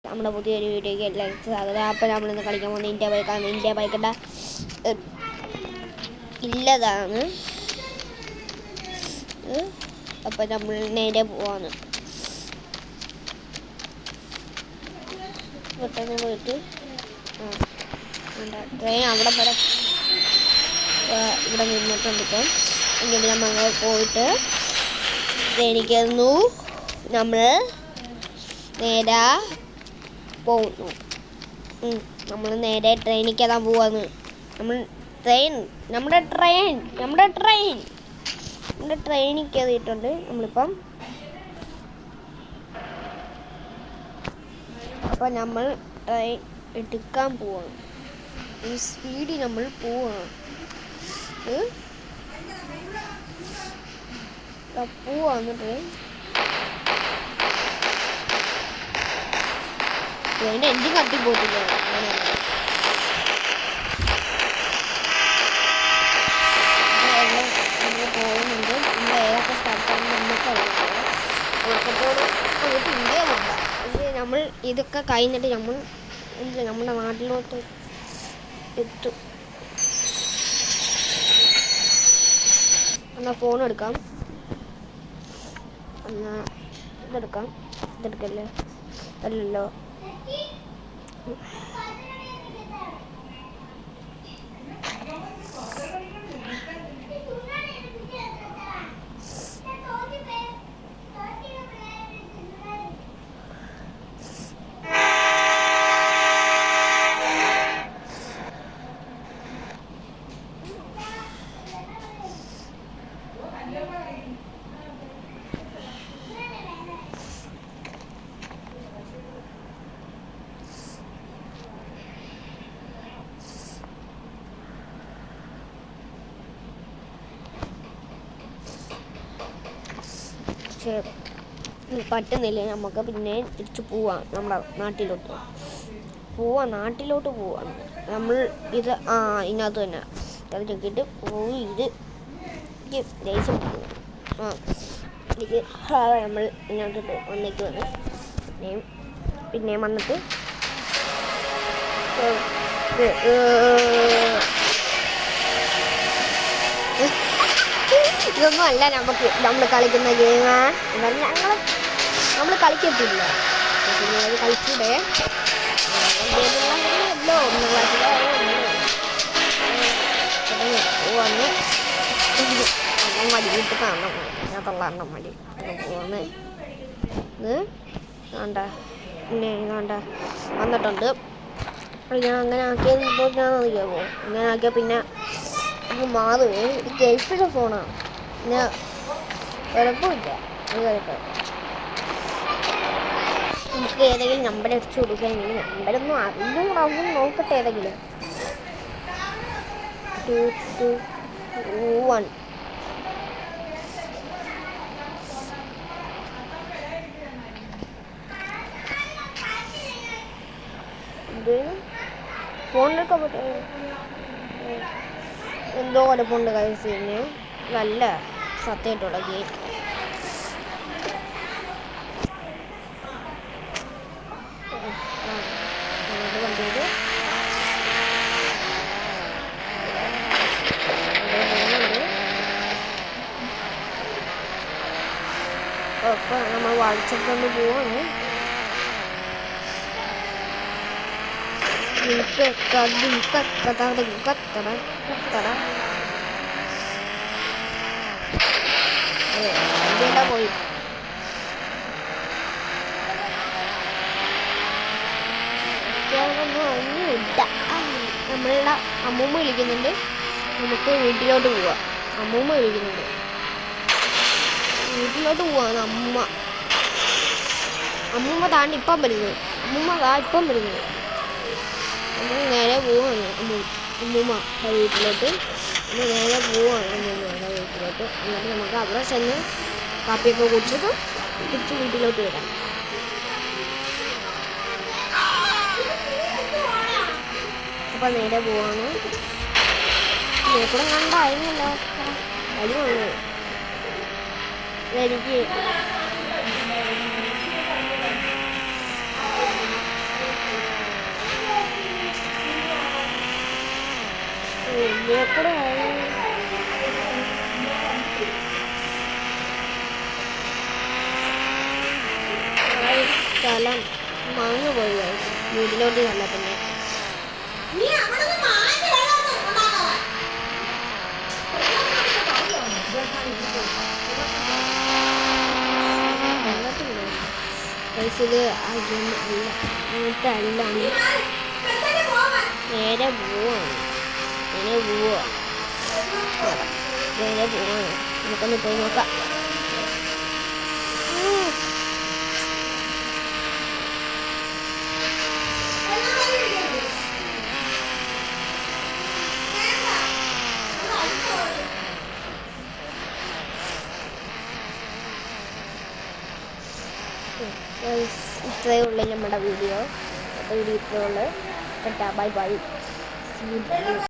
നമ്മുടെ പുതിയൊരു വീഡിയോയ്ക്ക് എല്ലാവർക്കും സ്വാഗതം. അപ്പോൾ നമ്മളിന്ന് കളിക്കാൻ പോകുന്നത് ഇന്ത്യ ബൈക്കാണ്. ഇന്ത്യ ബൈക്കിൻ്റെ ഇല്ലതാണ്. അപ്പോൾ നമ്മൾ നേരെ പോവാണ്. പെട്ടെന്ന് പോയിട്ട് ട്രെയിൻ അവിടെ വരെ ഇവിടെ നിന്നിട്ടുണ്ട്. ഇപ്പം എങ്കിലും നമ്മൾ പോയിട്ട് ട്രെയിനിക്കുന്നു. നമ്മൾ നേരെ പോകുന്നു. നമ്മൾ നേരെ ട്രെയിനിൽ കയറാൻ പോവാന്ന്. നമ്മുടെ ട്രെയിനിൽ കയറിയിട്ടുണ്ട്. നമ്മളിപ്പം അപ്പം നമ്മൾ ട്രെയിൻ എടുക്കാൻ പോവാണ്. ഈ സ്പീഡിൽ നമ്മൾ പോവാണ്. ട്രെയിൻ ട്രെയിൻ്റെ എൻജിൻ കത്തിപ്പോത്തില്ല. നമ്മൾ പോകുന്നുണ്ട്. ഇവിടെ ഏതൊക്കെ സ്ഥലത്താണ് നമുക്ക് ഉറക്കത്തോട് പോയിട്ട് ഇന്ത്യ പോകണ്ട. പക്ഷേ നമ്മൾ ഇതൊക്കെ കഴിഞ്ഞിട്ട് നമ്മുടെ നാട്ടിലോട്ട് എത്തും. എന്നാൽ ഫോൺ എടുക്കാം. എന്നാൽ ഇതെടുക്കല്ലേ അല്ലല്ലോ. പറ്റുന്നില്ല. നമുക്ക് പിന്നെ തിരിച്ചു പോവാം. നമ്മുടെ നാട്ടിലോട്ട് പോവാം. നമ്മൾ ഇത് ഇതിനകത്ത് തന്നെ തിരഞ്ഞെടുക്കിയിട്ട് പോയി. ഇത് ദേഷ്യം നമ്മൾ ഇതിനകത്തോട്ട് വന്നേക്കുവാണ്. പിന്നെയും വന്നിട്ട് ഇതൊന്നും അല്ല നമ്മൾ കളിക്കുന്ന ഗെയിം. നമ്മൾ കളിക്കത്തില്ല. അത് കളിച്ചൂടെ? പോവാന്ന് മടി വീട്ടിൽ കാണണം. തൊള്ളാറെണ്ണം മടി പോവാന്ന്. വേണ്ട പിന്നെ വേണ്ട വന്നിട്ടുണ്ട്. ഞാൻ അങ്ങനെ ആക്കിയപ്പോൾ ഞാനറിയാമോ? അങ്ങനെ ആക്കിയാൽ പിന്നെ മാറുവേ. ഇത് ഗൾഫിലെ ഫോണാണ്. പിന്നെ കുഴപ്പമില്ല. നമുക്ക് ഏതെങ്കിലും നമ്പർ അടിച്ചു കൊടുക്കുകയാണെങ്കിൽ നമ്പരൊന്നും അതും നോക്കട്ടെ. ഏതെങ്കിലും 221 ഫോണിലൊക്കെ പറ്റും. എന്തോ കുഴപ്പമുണ്ട് കഴിച്ചതിന്. നല്ല സത്യമായിട്ടുള്ള ഗെയിം. കണ്ടത് അപ്പോൾ നമ്മൾ വായിച്ചോണ്ട് പോവാണ്. പോയി നമ്മളുടെ അമ്മൂമ്മ വിളിക്കുന്നുണ്ട്. നമുക്ക് വീട്ടിലോട്ട് പോവാം. അമ്മൂമ്മ വിളിക്കുന്നുണ്ട്. വീട്ടിലോട്ട് പോവാണ്. അമ്മൂമ്മ താണ്ട് ഇപ്പം വരുന്നത്. നമ്മൾ നേരെ പോവാണ് അമ്മൂമ്മയുടെ വീട്ടിലോട്ട്. നമ്മൾ നേരെ പോവാണ് അമ്മൂമ്മയുടെ വീട്ടിലോട്ട്. എന്നിട്ട് നമുക്ക് അവിടെ ചെന്ന് കാപ്പിയൊക്കെ കുടിച്ചിട്ട് തിരിച്ച് വീട്ടിലോട്ട് വരാം. അപ്പം നേരെ പോവാണ്. കൂടെ കണ്ടായിരുന്നല്ലോ. അരിയാണ് എനിക്ക് കൂടെ സ്ഥലം മങ്ങ് പോയി വീട്ടിലോട്ട് കണ്ടപ്പോൾ ഇത് അല്ല നേരെ പോവാണ് നമുക്കൊന്ന് പോയി നോക്കാം. ഇത്രയേ ഉള്ളൂ നമ്മുടെ വീഡിയോ. ഇത്രയേ ഉള്ളൂ. Bye bye.